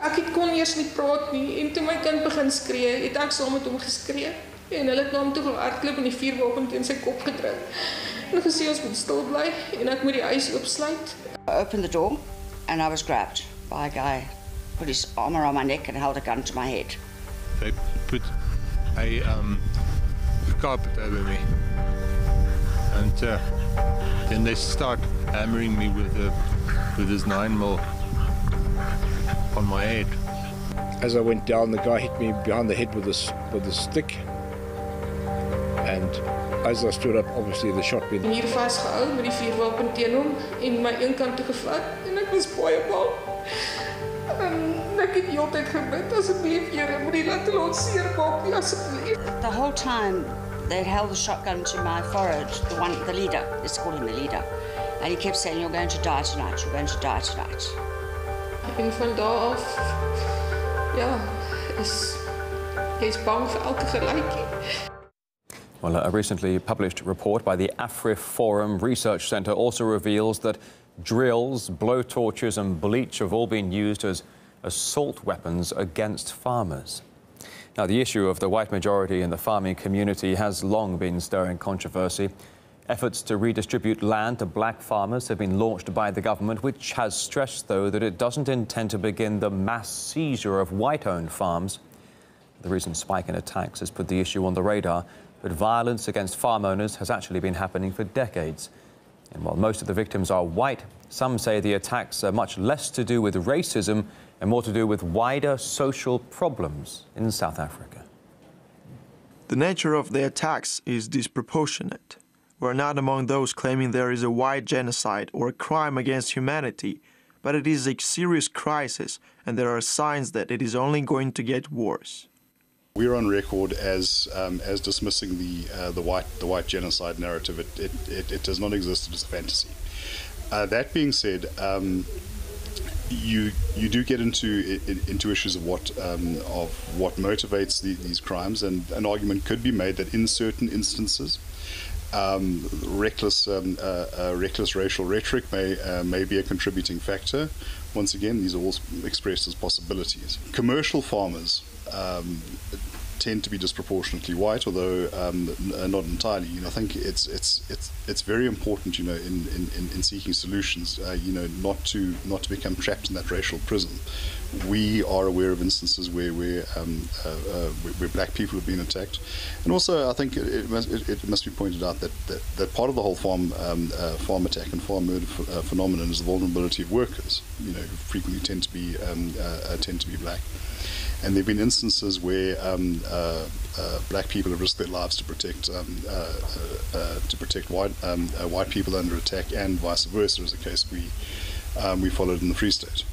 Ek kon eers nie praat nie en toe my kind begin skree, het ek saam met hom geskree en hulle het na hom toe gehardloop en die vuurwapen teen sy kop gedruk. En gesê ons moet stil bly en ek moet die huis oopsluit. I opened the door and I was grabbed by a guy, put his arm around my neck and held a gun to my head. They put a carpet over me and then they start hammering me with his 9mm on my head. As I went down, the guy hit me behind the head with a stick, and as I stood up, obviously the shot went. Hier vasgehou met die vuurwapen teen hom en my een kant toe gevat en ek was baie bang. Ek het die hele tyd gebid, asseblief Here, moenie laat hulle ons seermaak nie, asseblief. The whole time they'd held the shotgun to my forehead, the leader, let's call him the leader, and he kept saying, "You're going to die tonight, you're going to die tonight." En van daar af, ja, is bang vir elke geluidjie. Well, a recently published report by the AFRIF Forum Research Centre also reveals that drills, blowtorches and bleach have all been used as assault weapons against farmers. Now, the issue of the white majority in the farming community has long been stirring controversy. Efforts to redistribute land to black farmers have been launched by the government, which has stressed, though, that it doesn't intend to begin the mass seizure of white-owned farms. The recent spike in attacks has put the issue on the radar, but violence against farm owners has actually been happening for decades. And while most of the victims are white, some say the attacks are much less to do with racism and more to do with wider social problems in South Africa. The nature of the attacks is disproportionate. We're not among those claiming there is a white genocide or a crime against humanity, but it is a serious crisis, and there are signs that it is only going to get worse. We're on record as dismissing the white genocide narrative. It does not exist. It is a fantasy. That being said, you do get into issues of what motivates these crimes, and an argument could be made that in certain instances, reckless racial rhetoric may be a contributing factor. Once again, these are all expressed as possibilities. Commercial farmers tend to be disproportionately white, although not entirely. I think it's very important, in seeking solutions, not to become trapped in that racial prism. We are aware of instances where black people have been attacked, and also I think it must be pointed out that part of the whole farm attack and farm murder phenomenon is the vulnerability of workers, who frequently tend to be black. And there have been instances where black people have risked their lives to protect white people under attack, and vice versa, as a case we followed in the Free State.